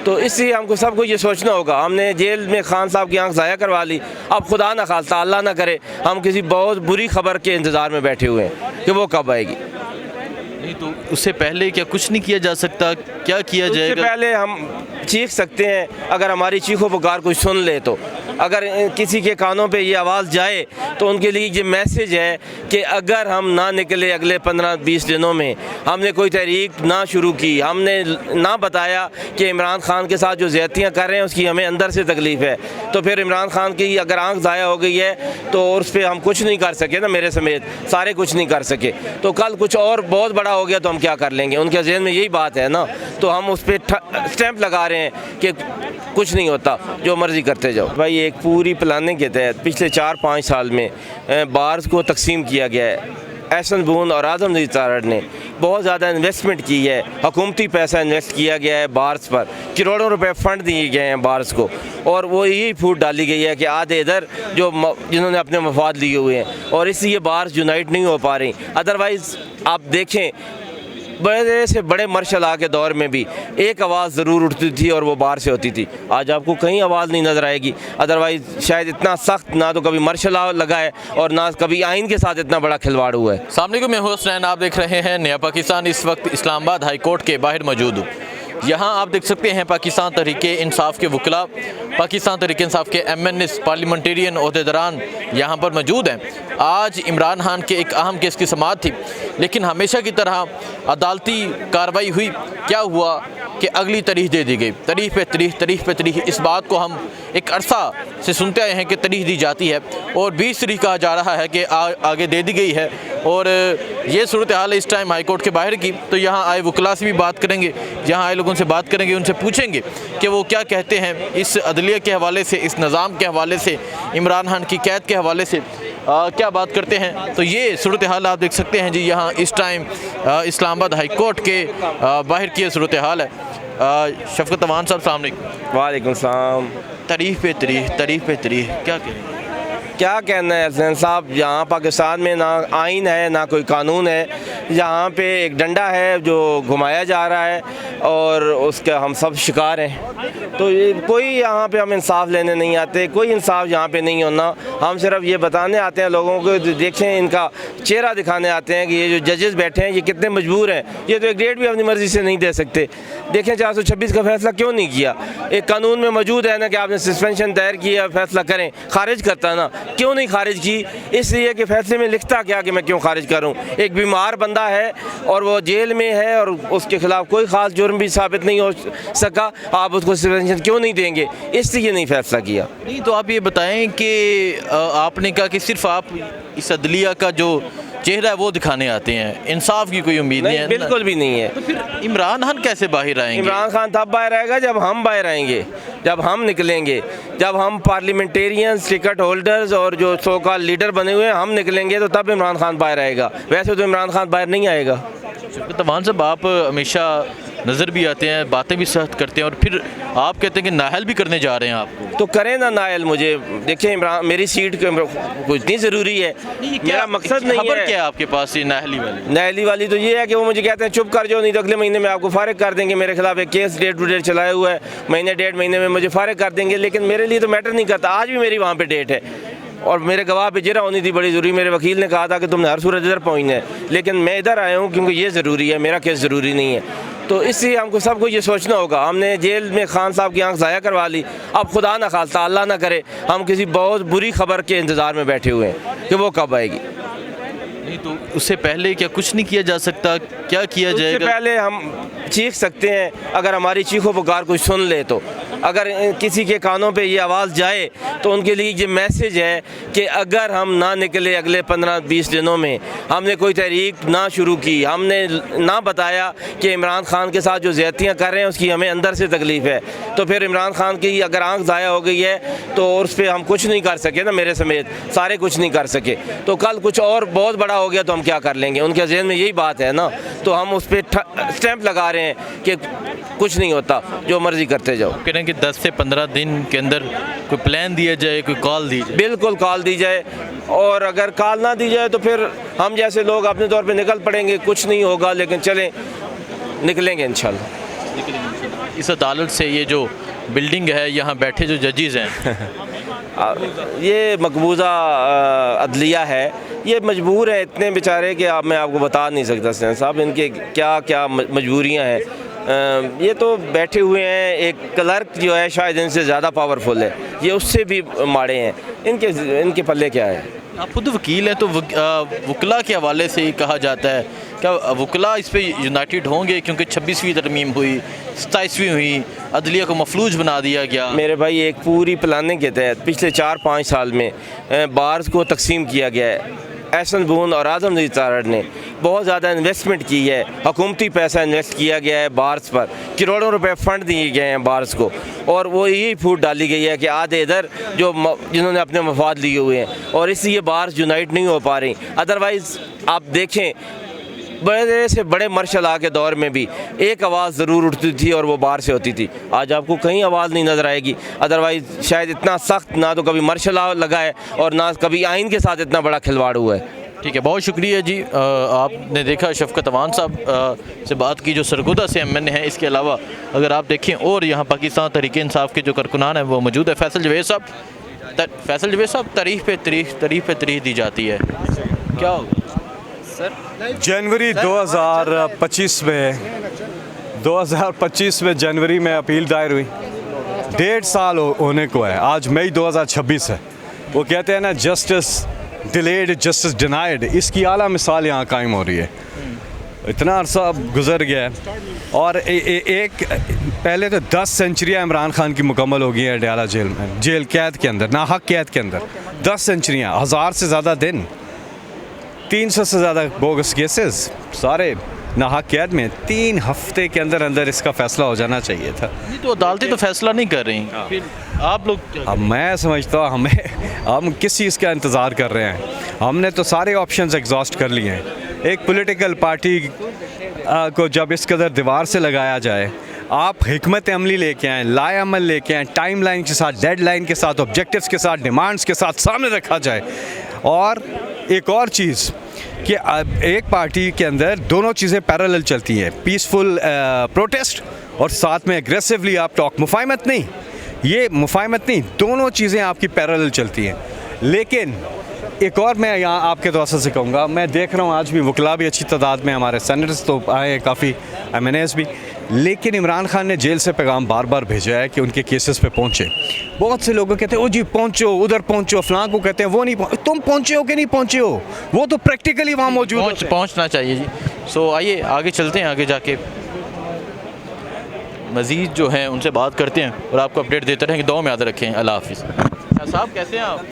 तो इसलिए हमको सबको ये सोचना होगा। हमने जेल में खान साहब की आंख ज़ाया करवा ली, अब खुदा न खास्ता अल्लाह ना करे हम किसी बहुत बुरी खबर के इंतज़ार में बैठे हुए हैं कि वो कब आएगी। नहीं तो उससे पहले क्या कुछ नहीं किया जा सकता? क्या किया जाएगा? उससे पहले हम चीख सकते हैं, अगर हमारी चीखों पुकार कोई सुन ले तो। अगर किसी के कानों पे ये आवाज़ जाए तो उनके लिए ये मैसेज है कि अगर हम ना निकले अगले 15-20 दिनों में, हमने कोई तहरीक ना शुरू की, हमने ना बताया कि इमरान खान के साथ जो ज़्यादतियाँ कर रहे हैं उसकी हमें अंदर से तकलीफ़ है, तो फिर इमरान खान की अगर आंख ज़ाया हो गई है तो उस पर हम कुछ नहीं कर सके ना, मेरे समेत सारे कुछ नहीं कर सके। तो कल कुछ और बहुत बड़ा हो गया तो हम क्या कर लेंगे? उनके जहन में यही बात है ना, तो हम उस पर स्टैंप लगा रहे हैं कि कुछ नहीं होता, जो मर्ज़ी करते जाओ। भाई एक पूरी प्लानिंग के तहत पिछले 4-5 साल में बार्स को तकसीम किया गया है। एहसन बून और आज़म नज़ीर तारड़ ने बहुत ज़्यादा इन्वेस्टमेंट की है, हुकूमती पैसा इन्वेस्ट किया गया है बार्स पर, करोड़ों रुपए फ़ंड दिए गए हैं बार्स को, और वो यही फूट डाली गई है कि आधे इधर जो जिन्होंने अपने मफाद लिए हुए हैं, और इसलिए बार्स यूनाइट नहीं हो पा रही। अदरवाइज़ आप देखें बड़े से बड़े मार्शल लॉ के दौर में भी एक आवाज़ ज़रूर उठती थी और वो बाहर से होती थी। आज आपको कहीं आवाज़ नहीं नज़र आएगी। अदरवाइज़ शायद इतना सख्त ना तो कभी मार्शल लॉ लगा है और ना कभी आइन के साथ इतना बड़ा खिलवाड़ हुआ है। सामने को मैं हुसैन, आप देख रहे हैं नया पाकिस्तान। इस वक्त इस्लामाबाद हाई कोर्ट के बाहर मौजूद हूँ। यहाँ आप देख सकते हैं पाकिस्तान तहरीके इंसाफ के वकला, पाकिस्तान तहरीके इंसाफ के MNS पार्लियामेंटेरियन ओहदेदारान यहाँ पर मौजूद हैं। आज इमरान खान के एक अहम केस की समाअत थी, लेकिन हमेशा की तरह अदालती कार्रवाई हुई। क्या हुआ कि अगली तारीख दे दी गई, तारीख पे तारीख। इस बात को हम एक अरसा से सुनते आए हैं कि तारीख दी जाती है और 20 तारीख कहा जा रहा है कि आगे दे दी गई है। और ये सूरत हाल है इस टाइम हाई कोर्ट के बाहर की। तो यहाँ आए वकला से भी बात करेंगे, यहाँ आए लोगों से बात करेंगे, उनसे पूछेंगे कि वो क्या कहते हैं इस अदलिया के हवाले से, इस निज़ाम के हवाले से, इमरान खान की कैद के हवाले से क्या बात करते हैं। तो ये सूरत हाल आप देख सकते हैं जी, यहाँ इस टाइम इस्लामाबाद हाई कोर्ट के बाहर की सूरत हाल है। शफकत अमान साहब सामने। वालेकुम सलाम। तारीख पे तारीख क्या कहें? क्या कहना है हसन साहब, यहाँ पाकिस्तान में ना आइन है ना कोई कानून है। यहाँ पे एक डंडा है जो घुमाया जा रहा है और उसका हम सब शिकार हैं। तो ये कोई यहाँ पे हम इंसाफ लेने नहीं आते, कोई इंसाफ यहाँ पे नहीं होना। हम सिर्फ ये बताने आते हैं लोगों को, देखें इनका चेहरा दिखाने आते हैं कि ये जो जजेस बैठे हैं ये कितने मजबूर हैं। ये तो एक डेट भी अपनी मर्ज़ी से नहीं दे सकते। देखें 426 का फैसला क्यों नहीं किया? एक कानून में मौजूद है ना कि आपने सस्पेंशन दायर किया, फैसला करें, खारिज करता ना, क्यों नहीं खारिज की? इसलिए कि फैसले में लिखता क्या कि मैं क्यों खारिज करूं? एक बीमार बंदा है और वो जेल में है और उसके खिलाफ कोई ख़ास जुर्म भी साबित नहीं हो सका, आप उसको सस्पेंशन क्यों नहीं देंगे? इसलिए नहीं फैसला किया। नहीं तो आप ये बताएं कि आपने कहा कि सिर्फ आप इस अदलिया का जो चेहरा है वो दिखाने आते हैं, इंसाफ की कोई उम्मीद नहीं है? बिल्कुल भी नहीं है। तो फिर इमरान खान कैसे बाहर आएंगे? इमरान खान तब बाहर आएगा जब हम बाहर आएंगे, जब हम निकलेंगे, जब हम पार्लियामेंटेरियंस, टिकट होल्डर्स और जो सो कॉल्ड लीडर बने हुए हैं हम निकलेंगे, तो तब इमरान खान बाहर आएगा। वैसे तो इमरान खान बाहर नहीं आएगा। तमान साहब, आप हमेशा नज़र भी आते हैं, बातें भी सख्त करते हैं और फिर आप कहते हैं कि नाहल भी करने जा रहे हैं आपको। तो करें ना नायल। मुझे देखिए इमरान, मेरी सीट को इतनी ज़रूरी है, मेरा मकसद नहीं है। क्या आपके पास ये नाहली वाली तो ये है कि वो मुझे कहते हैं चुप कर जाओ, नहीं तो अगले महीने में आपको फारिग कर देंगे। मेरे खिलाफ एक केस डेट टू डेट चलाया हुआ है, महीने 1.5 महीने में मुझे फारिग कर देंगे। लेकिन मेरे लिए तो मैटर नहीं करता। आज भी मेरी वहाँ पर डेट है और मेरे गवाह पे जिरा होनी थी बड़ी ज़रूरी। मेरे वकील ने कहा था कि तुमने हर सूरत इधर पहुँचना है, लेकिन मैं इधर आया हूँ क्योंकि ये ज़रूरी है, मेरा केस ज़रूरी नहीं है। तो इसलिए हमको सबको ये सोचना होगा। हमने जेल में खान साहब की आंख ज़ाया करवा ली, अब खुदा न खास्ता अल्लाह ना करे हम किसी बहुत बुरी खबर के इंतज़ार में बैठे हुए हैं कि वो कब आएगी। नहीं तो उससे पहले क्या कुछ नहीं किया जा सकता? क्या किया जाएगा? उससे पहले हम चीख सकते हैं, अगर हमारी चीखों पुकार कोई सुन ले तो। अगर किसी के कानों पे ये आवाज़ जाए तो उनके लिए ये मैसेज है कि अगर हम ना निकले अगले 15-20 दिनों में, हमने कोई तहरीक ना शुरू की, हमने ना बताया कि इमरान खान के साथ जो ज़्यादतियाँ कर रहे हैं उसकी हमें अंदर से तकलीफ़ है, तो फिर इमरान खान की अगर आंख ज़ाया हो गई है तो उस पर हम कुछ नहीं कर सके ना, मेरे समेत सारे कुछ नहीं कर सके। तो कल कुछ और बहुत बड़ा हो गया तो हम क्या कर लेंगे? उनके जहन में यही बात है ना, तो हम उस पर स्टैंप लगा रहे हैं कि कुछ नहीं होता, जो मर्ज़ी करते जाओ। कह रहे हैं कि 10 से 15 दिन के अंदर कोई प्लान दिया जाए, कोई कॉल दी जाए? बिल्कुल कॉल दी जाए, और अगर कॉल ना दी जाए तो फिर हम जैसे लोग अपने तौर पे निकल पड़ेंगे। कुछ नहीं होगा लेकिन चलें, निकलेंगे इंशाल्लाह। इस अदालत से, ये जो बिल्डिंग है, यहाँ बैठे जो जजेज़ हैं? ये मकबूजा अदलिया है, ये मजबूर है इतने बेचारे कि मैं आपको बता नहीं सकता सैन साहब इनके क्या क्या मजबूरियाँ हैं। ये तो बैठे हुए हैं, एक क्लर्क जो है शायद इनसे ज़्यादा पावरफुल है, ये उससे भी माड़े हैं, इनके पल्ले क्या है। आप खुद वकील हैं, तो वकला के हवाले से ही कहा जाता है, क्या वकला इस पे यूनाइटेड होंगे? क्योंकि 26वीं तरमीम हुई, 27वीं हुई, अदलिया को मफलूज बना दिया गया। मेरे भाई एक पूरी प्लानिंग के तहत पिछले 4-5 साल में बार्स को तकसीम किया गया है। एहसन बून और आज़म नज़ीर तारड़ ने बहुत ज़्यादा इन्वेस्टमेंट की है, हुकूमती पैसा इन्वेस्ट किया गया है बार्स पर, करोड़ों रुपए फ़ंड दिए गए हैं बार्स को, और वो यही फूट डाली गई है कि आधे इधर जिन्होंने अपने मफाद लिए हुए हैं, और इसलिए बार्स यूनाइट नहीं हो पा रही। अदरवाइज़ आप देखें बड़े से बड़े मार्शल लॉ के दौर में भी एक आवाज़ ज़रूर उठती थी और वो बाहर से होती थी। आज आपको कहीं आवाज़ नहीं नज़र आएगी। अदरवाइज़ शायद इतना सख्त ना तो कभी मार्शल लॉ लगा है और ना कभी आइन के साथ इतना बड़ा खिलवाड़ हुआ है। ठीक है, बहुत शुक्रिया जी। आपने देखा शफकत अवान साहब से बात की, जो सरगोदा से MNA हैं। इसके अलावा अगर आप देखें और यहाँ पाकिस्तान तहरीक इंसाफ के जो कारकुनान हैं वो मौजूद है। फैसल जवेद साहब, तारीख पे तारीख दी जाती है, क्या होगा जनवरी 2025 में जनवरी में अपील दायर हुई, 1.5 साल होने को है। आज मई 2026 है। वो कहते हैं ना, जस्टिस डिलेड जस्टिस डिनाइड, इसकी आला मिसाल यहाँ कायम हो रही है। इतना अरसा गुजर गया है और एक पहले तो 10 सेंचुरियाँ इमरान खान की मुकम्मल हो गई हैं अडयाला जेल में, जेल कैद के अंदर, नाहक कैद के अंदर 10 सेंचुरियाँ, 1000 से ज़्यादा दिन, 300 से ज़्यादा बोगस केसेस, सारे नाहक कैद में। 3 हफ्ते के अंदर अंदर इसका फैसला हो जाना चाहिए था। नहीं तो अदालतें तो फैसला नहीं कर रही, फिर आप लोग? अब मैं समझता हूँ हम किस चीज़ का इंतज़ार कर रहे हैं? हमने तो सारे ऑप्शंस एग्जॉस्ट कर लिए हैं। एक पॉलिटिकल पार्टी को जब इस कदर दीवार से लगाया जाए, आप हिकमत अमली लेके आएँ, लाए अमल लेके आएँ, टाइम लाइन के साथ, डेडलाइन के साथ, ऑब्जेक्टिव्स के साथ, डिमांड्स के साथ सामने रखा जाए। और एक और चीज़ कि एक पार्टी के अंदर दोनों चीज़ें पैरेलल चलती हैं, पीसफुल प्रोटेस्ट और साथ में एग्रेसिवली आप टॉक, मुफाहमत नहीं, ये मुफाहमत नहीं, दोनों चीज़ें आपकी पैरेलल चलती हैं। लेकिन एक और मैं यहाँ आपके तवज्जो से कहूँगा, मैं देख रहा हूँ आज भी वकला भी अच्छी तादाद में, हमारे सेनेटर्स तो आए हैं काफ़ी, MNAs भी, लेकिन इमरान खान ने जेल से पैगाम बार बार भेजा है कि उनके केसेस पे पहुँचे। बहुत से लोग कहते हैं ओ जी पहुँचो, उधर पहुँचो, फलां को कहते हैं वो नहीं तुम पहुँचे हो कि नहीं पहुँचे हो, वो तो प्रैक्टिकली वहाँ मौजूद होते हैं। पहुँचना चाहिए जी। सो आइए आगे चलते हैं, आगे जाके मज़ीद जो हैं उनसे बात करते हैं और आपको अपडेट देते रहेंगे। दुआ में याद रखें। अल्लाह हाफिज़। साहब कैसे हैं आप?